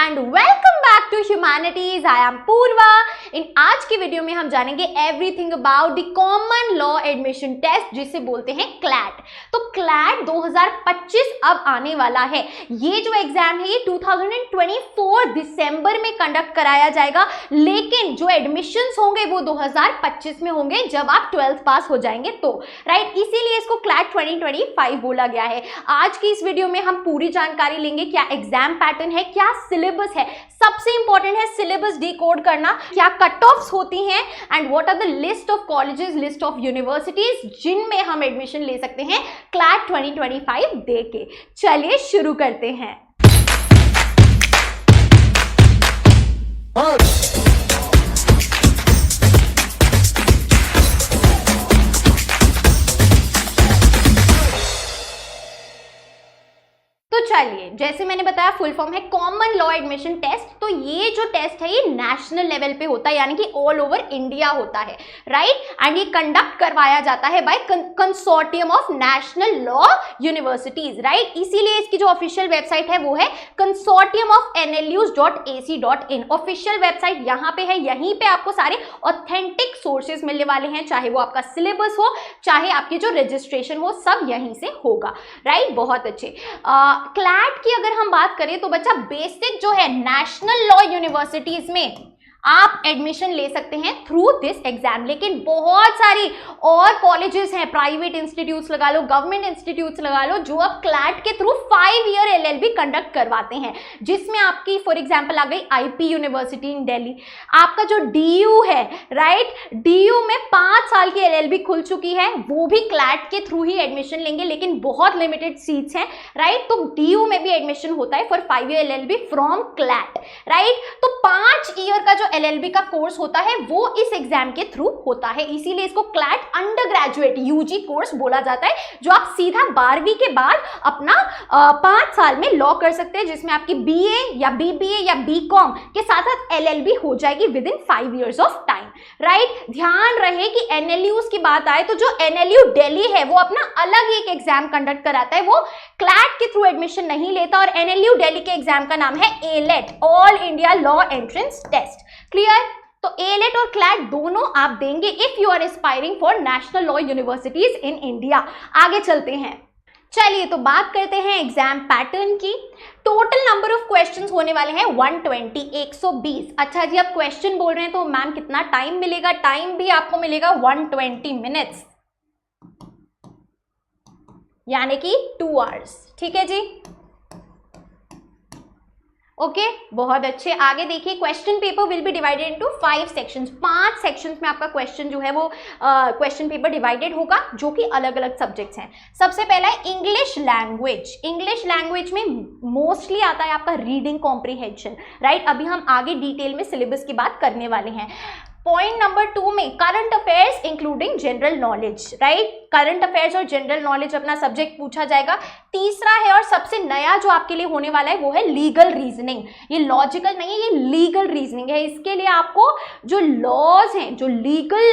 And welcome back to humanities. I am Purva. In आज की video में हम जानेंगे everything about the common law admission test जिसे बोलते हैं क्लैट। तो क्लैट 2025 अब आने वाला है। ये जो एग्जाम है ये 2024 दिसंबर में कंडक्ट कराया जाएगा, लेकिन जो एडमिशंस होंगे वो 2025 में होंगे जब आप 12th पास हो जाएंगे तो, राइट। इसीलिए इसको क्लैट 2025 बोला गया है। आज की इस वीडियो में हम पूरी जानकारी लेंगे, क्या एग्जाम पैटर्न है, क्या सिलेबस है, सबसे इंपॉर्टेंट है सिलेबस डिकोड करना, क्या कट ऑफ्स होती हैं and what are the list of colleges, list of universities जिनमें हम एडमिशन ले सकते हैं क्लैट 2025 दे के। चलिए शुरू करते हैं। तो चलिए, जैसे मैंने बताया फुल फॉर्म है कॉमन लॉ एडमिशन टेस्ट। तो ये जो टेस्ट है ये नेशनल लेवल पे होता है, यानी कि ऑल ओवर इंडिया होता है, राइट। एंड ये कंडक्ट करवाया जाता है by consortium of national law universities, right. इसीलिए इसकी जो ऑफिशियल वेबसाइट है वो है consortium of nlus.ac.in। Official website यहाँ पे है, यहीं पे आपको सारे ऑथेंटिक सोर्सेज मिलने वाले हैं, चाहे वो आपका सिलेबस हो, चाहे आपकी जो रजिस्ट्रेशन हो, सब यहीं से होगा, राइट। बहुत अच्छे। क्लैट की अगर हम बात करें तो बच्चा बेसिक जो है नेशनल लॉ यूनिवर्सिटीज में आप एडमिशन ले सकते हैं थ्रू दिस एग्जाम, लेकिन बहुत सारी और कॉलेजेस हैं, प्राइवेट इंस्टीट्यूट्स लगा लो, गवर्नमेंट इंस्टीट्यूट्स लगा लो, जो अब क्लैट के थ्रू 5 ईयर LLB कंडक्ट करवाते हैं, जिसमें आपकी फॉर एग्जांपल आ गई IP यूनिवर्सिटी इन दिल्ली। आपका जो DU है, राइट, DU में 5 साल की LLB खुल चुकी है, वो भी क्लैट के थ्रू ही एडमिशन लेंगे, लेकिन बहुत लिमिटेड सीट्स हैं, राइट। तो DU में भी एडमिशन होता है for 5 year LLB from CLAT, right. तो 5 ईयर का जो LLB का कोर्स होता है वो इस एग्जाम के थ्रू होता है, इसीलिए इसको CLAT under graduate UG course बोला जाता है, जो आप सीधा 12वीं के बाद अपना 5 साल में लॉ कर सकते हैं, जिसमें आपकी BA या BBA या BCom के साथ साथ LLB हो जाएगी with in 5 years of time, right. ध्यान रहे कि NLUs की बात आए तो जो NLU दिल्ली है वो अपना अलग एक एग्जाम कंडक्ट कराता है, वो क्लैट के थ्रू एडमिशन नहीं लेता, और NLU दिल्ली के एग्जाम का नाम है ALET, all India law entrance test. Clear? तो ALET और क्लैट दोनों आप देंगे if you are aspiring for national law universities in India. आगे चलते हैं। चलिए तो बात करते हैं एग्जाम पैटर्न की। टोटल नंबर ऑफ क्वेश्चंस होने वाले हैं 120, 120। अच्छा जी, आप क्वेश्चन बोल रहे हैं तो मैम कितना टाइम मिलेगा? टाइम भी आपको मिलेगा 120 मिनट्स, यानी कि 2 आवर्स। ठीक है जी, ओके, बहुत अच्छे। आगे देखिए, question paper will be divided into 5 sections. 5 sections में आपका क्वेश्चन जो है वो क्वेश्चन पेपर डिवाइडेड होगा, जो कि अलग अलग सब्जेक्ट्स हैं। सबसे पहला है इंग्लिश लैंग्वेज। इंग्लिश लैंग्वेज में मोस्टली आता है आपका रीडिंग कॉम्प्रिहेंशन, राइट। अभी हम आगे डिटेल में सिलेबस की बात करने वाले हैं। पॉइंट नंबर 2 में current affairs including general knowledge, right. Current affairs और जनरल नॉलेज अपना सब्जेक्ट पूछा जाएगा। तीसरा है और सबसे नया जो आपके लिए होने वाला है वो है लीगल रीजनिंग। ये लॉजिकल नहीं है, ये लीगल रीजनिंग है। इसके लिए आपको जो लॉज हैं, जो लीगल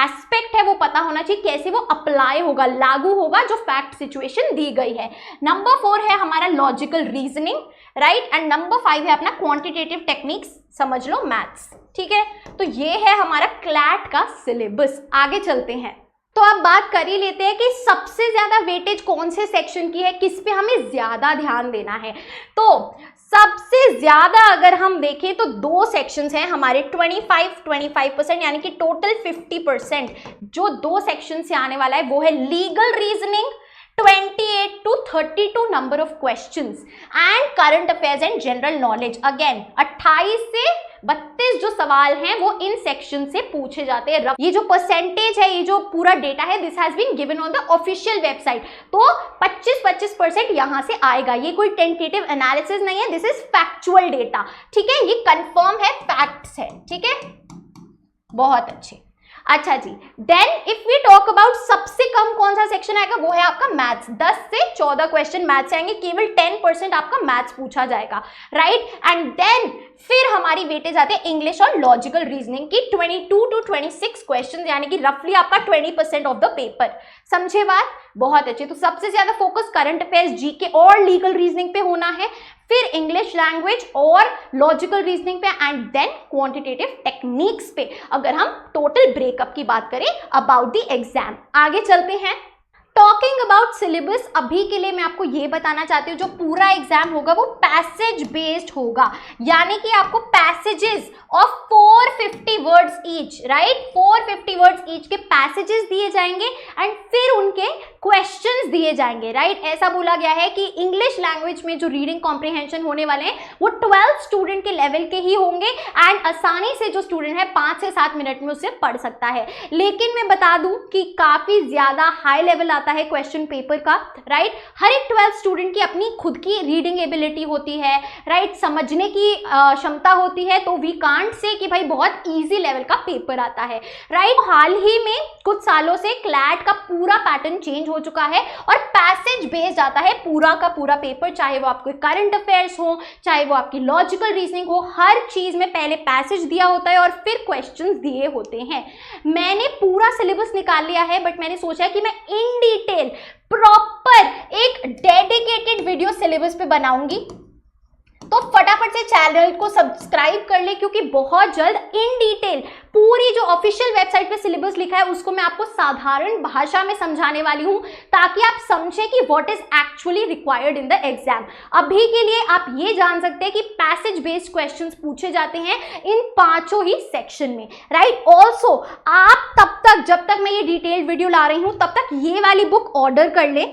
एस्पेक्ट है वो पता होना चाहिए, कैसे वो अप्लाई होगा, लागू होगा जो फैक्ट सिचुएशन दी गई है। नंबर 4 है हमारा logical reasoning, right. And number 5 है अपना क्वांटिटेटिव टेक्निक्स, समझ लो मैथ्स। ठीक है, तो ये है हमारा क्लैट का सिलेबस। आगे चलते हैं। तो अब बात कर ही लेते हैं कि सबसे ज्यादा वेटेज कौन से सेक्शन की है, किस पे हमें ज्यादा ध्यान देना है। तो सबसे ज्यादा अगर हम देखें तो 2 सेक्शंस हैं हमारे, 25% यानी कि टोटल 50% जो 2 सेक्शन से आने वाला है वो है legal reasoning, 28 to 32 number of questions, and current affairs and general knowledge. Again 28 से 32 जो सवाल हैं वो इन सेक्शन से पूछे जाते हैं। ये जो परसेंटेज है, ये जो पूरा डेटा है, this has been given on the official website. तो 25% यहां से आएगा। ये कोई टेंटेटिव एनालिसिस नहीं है, दिस इज फैक्चुअल डेटा। ठीक है, ये कंफर्म है, फैक्ट्स है। ठीक है, बहुत अच्छे। अच्छा जी, then if we talk about सबसे कम कौन सा सेक्शन आएगा, वो है आपका मैथ्स। 10 से 14 क्वेश्चन मैथ्स आएंगे, केवल 10% आपका मैथ्स पूछा जाएगा, राइट। एंड देन फिर हमारी वेटेज आते हैं इंग्लिश और लॉजिकल रीजनिंग की, 22 to 26 क्वेश्चन, यानी कि रफली आपका 20% ऑफ द पेपर। समझे बात? बहुत अच्छे। तो सबसे ज्यादा फोकस करंट अफेयर्स, जीके और लीगल रीजनिंग पे होना है। फिर इंग्लिश लैंग्वेज और लॉजिकल रीजनिंग पे, एंड देन क्वांटिटेटिव टेक्निक्स पे, अगर हम टोटल ब्रेकअप की बात करें अबाउट द एग्जाम। आगे चलते हैं। टॉकिंग अबाउट सिलेबस, अभी के लिए मैं आपको ये बताना चाहती हूँ जो पूरा एग्जाम होगा वो पैसेज बेस्ड होगा, यानी कि आपको passages of 450 words each, right, 450 words each के पैसेजेस दिए जाएंगे एंड फिर उनके क्वेश्चंस दिए जाएंगे, राइट। ऐसा बोला गया है कि इंग्लिश लैंग्वेज में जो रीडिंग कॉम्प्रिहेंशन होने वाले हैं वो 12 स्टूडेंट के लेवल के ही होंगे एंड आसानी से जो स्टूडेंट है 5 से 7 मिनट में उसे पढ़ सकता है। लेकिन मैं बता दूं कि काफी ज्यादा हाई लेवल आता है क्वेश्चन पेपर का, राइट। हर एक 12 स्टूडेंट की अपनी खुद की रीडिंग एबिलिटी होती है, राइट, समझने की क्षमता होती है, तो वी कांट से कि भाई बहुत इजी लेवल का पेपर आता है, राइट। हाल ही में कुछ सालों से क्लैट का पूरा पैटर्न चेंज हो चुका है और पैसेज बेस्ड आता है पूरा का पूरा पेपर, चाहे वो आपके करंट अफेयर्स हो, चाहे वो आपकी लॉजिकल रीजनिंग हो, हर चीज में पहले पैसेज दिया होता है और फिर क्वेश्चंस दिए होते हैं। मैंने पूरा सिलेबस निकाल लिया है, बट मैंने सोचा कि मैं इन डिटेल प्रॉपर एक डेडिकेटेड वीडियो सिलेबस पे बनाऊंगी, तो फटाफट से चैनल को सब्सक्राइब कर ले, क्योंकि बहुत जल्द इन डिटेल पूरी जो ऑफिशियल वेबसाइट पे सिलेबस लिखा है उसको मैं आपको साधारण भाषा में समझाने वाली हूं, ताकि आप समझें कि what is actually required in the exam. अभी के लिए आप ये जान सकते हैं कि पैसेज बेस्ड क्वेश्चंस पूछे जाते हैं इन 5 ही सेक्शन में, राइट। ऑल्सो आप तब तक, जब तक मैं ये डिटेल्ड वीडियो ला रही हूं, तब तक ये वाली बुक ऑर्डर कर ले।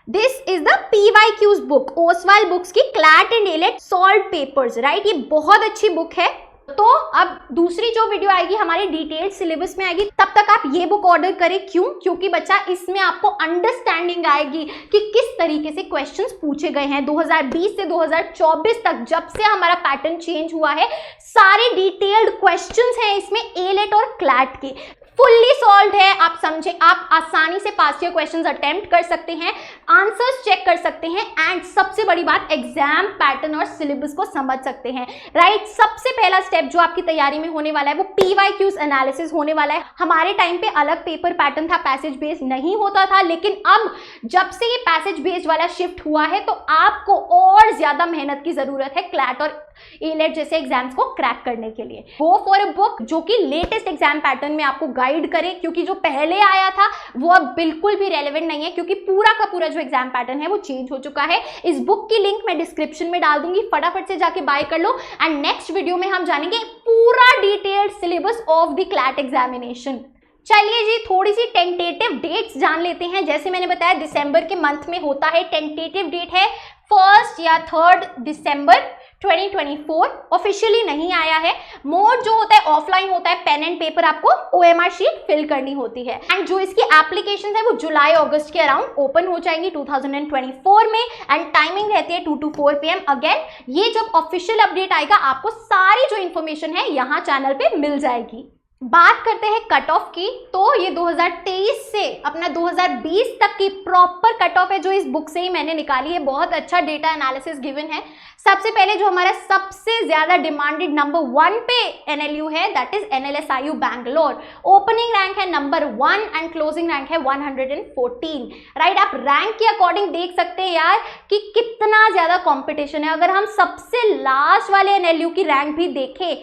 This is the PYQs book, Oswaal books की CLAT and AILET solve papers, right. ये बहुत अच्छी बुक है। तो अब दूसरी जो वीडियो आएगी हमारी डिटेल्ड सिलेबस में आएगी, तब तक आप ये बुक ऑर्डर करें। क्यों? क्योंकि बच्चा इसमें आपको अंडरस्टैंडिंग आएगी कि किस तरीके से क्वेश्चंस पूछे गए हैं 2020 से 2024 तक, जब से हमारा पैटर्न चेंज हुआ है। सारे डिटेल्ड क्वेश्चंस हैं इसमें एलेट और क्लैट के, फुल्ली सॉल्व है। आप समझे, आप आसानी से पास्ट ईयर क्वेश्चंस अटेम्प्ट कर सकते हैं, आंसर्स चेक कर सकते हैं एंड सबसे बड़ी बात एग्जाम पैटर्न और सिलेबस को समझ सकते हैं, राइट। सबसे पहला स्टेप जो आपकी तैयारी में होने वाला है वो PYQs एनालिसिस होने वाला है। हमारे टाइम पे अलग पेपर पैटर्न था, पैसेज बेस्ड नहीं होता था, लेकिन अब जब से ये पैसेज बेस्ड वाला शिफ्ट हुआ है तो आपको और ज्यादा मेहनत की जरूरत है क्लैट और एलेट जैसे एग्जाम्स को क्रैक करने के लिए। गो फॉर अ बुक जो कि लेटेस्ट एग्जाम पैटर्न में आपको गाइड करे, क्योंकि जो पहले आया था वो अब बिल्कुल भी रेलेवेंट नहीं है, क्योंकि पूरा का पूरा जो एग्जाम पैटर्न है वो चेंज हो चुका है। इस बुक की लिंक मैं डिस्क्रिप्शन में डाल दूंगी, फटाफट से जाके बाय कर लो। एंड नेक्स्ट वीडियो में हम जानेंगे पूरा detailed syllabus of the CLAT examination. चलिए जी, थोड़ी सी टेंटेटिव डेट्स जान लेते हैं। जैसे मैंने बताया दिसंबर के मंथ में होता है, टेंटेटिव डेट है 1 या 3 दिसंबर 2024, ऑफिशियली नहीं आया है। मोड जो होता है ऑफलाइन होता है, पेन एंड पेपर आपको OMR शीट फिल करनी होती है एंड जो इसकी एप्लीकेशन है वो जुलाई अगस्त के अराउंड ओपन हो जाएंगी 2024 में एंड टाइमिंग रहती है 2 to 4 PM। अगेन ये जब ऑफिशियल अपडेट आएगा आपको सारी जो इन्फॉर्मेशन है यहाँ चैनल पे मिल जाएगी। बात करते हैं कट ऑफ की, तो ये 2023 से अपना 2020 तक की प्रॉपर कट ऑफ है जो इस बुक से ही मैंने निकाली है। बहुत अच्छा डेटा एनालिसिस गिवन है। सबसे पहले जो हमारा सबसे ज्यादा डिमांडेड नंबर 1 पे NLU है, that is NLSIU Bangalore. Opening rank है नंबर 1 एंड क्लोजिंग रैंक है 114, राइट। आप रैंक के अकॉर्डिंग देख सकते हैं यार कि कितना ज्यादा कॉम्पिटिशन है। अगर हम सबसे लास्ट वाले NLU की रैंक भी देखें,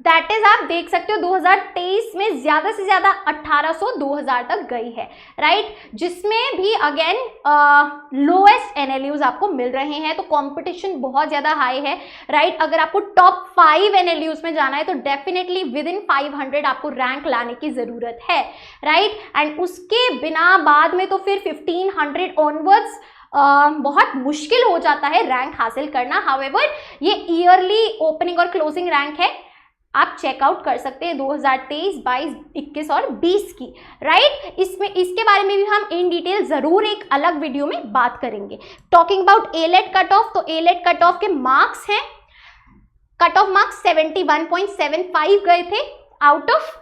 दैट इज आप देख सकते हो 2023 में ज्यादा से ज्यादा 1800 2000 तक गई है, राइट, जिसमें भी अगेन लोएस्ट NLUs आपको मिल रहे हैं। तो कंपटीशन बहुत ज्यादा हाई है, राइट। अगर आपको टॉप 5 NLUs में जाना है तो डेफिनेटली विद इन 500 आपको रैंक लाने की जरूरत है, राइट। एंड उसके बिना बाद में तो फिर 1500 ऑनवर्ड्स बहुत मुश्किल हो जाता है रैंक हासिल करना। हाउएवर ये ईयरली ओपनिंग और क्लोजिंग रैंक है, आप चेकआउट कर सकते हैं 2023, 22, 21 और 20 की, राइट। इसमें इसके बारे में भी हम इन डिटेल जरूर एक अलग वीडियो में बात करेंगे। Talking about AILET cut off, तो एलेट कट ऑफ के मार्क्स हैं, कट ऑफ मार्क्स 71.75 गए थे out of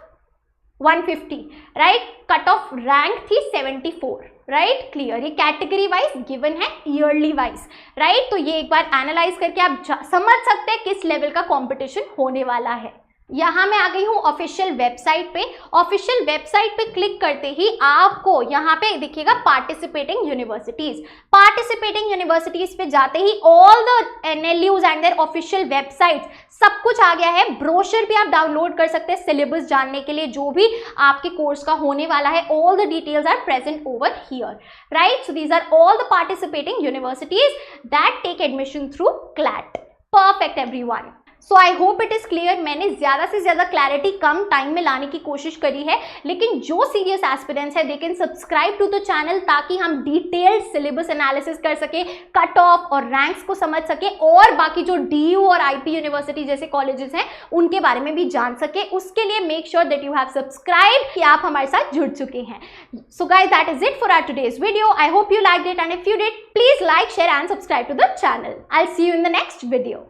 150, right. Cut off rank थी 74, राइट, क्लियर। ये कैटेगरी वाइज गिवन है, ईयरली वाइज, राइट। तो ये एक बार एनालाइज करके आप समझ सकते हैं किस लेवल का कंपटीशन होने वाला है। यहाँ मैं आ गई हूँ ऑफिशियल वेबसाइट पे। ऑफिशियल वेबसाइट पे क्लिक करते ही आपको यहाँ पे दिखेगा पार्टिसिपेटिंग यूनिवर्सिटीज। पार्टिसिपेटिंग यूनिवर्सिटीज पे जाते ही all the NLUs and their official websites, सब कुछ आ गया है। ब्रोशर भी आप डाउनलोड कर सकते हैं सिलेबस जानने के लिए, जो भी आपके कोर्स का होने वाला है। All the details are present over here, right? So these are all the participating universities that take admission through CLAT। Perfect everyone. So I hope it is clear. मैंने ज़्यादा से ज़्यादा क्लैरिटी कम टाइम में लाने की कोशिश करी है, लेकिन जो सीरियस एस्पिरेंट्स है they can subscribe to the channel, ताकि हम डिटेल्ड सिलेबस एनालिसिस कर सके, कट ऑफ और रैंक्स को समझ सके, और बाकी जो DU और IP यूनिवर्सिटी जैसे कॉलेजेस हैं उनके बारे में भी जान सके। उसके लिए make sure that you have subscribe, कि आप हमारे साथ जुड़ चुके हैं। So guys, that is it for our today's video. I hope you liked it, and if you did, please like, share and subscribe to the channel. I will see you in the next video.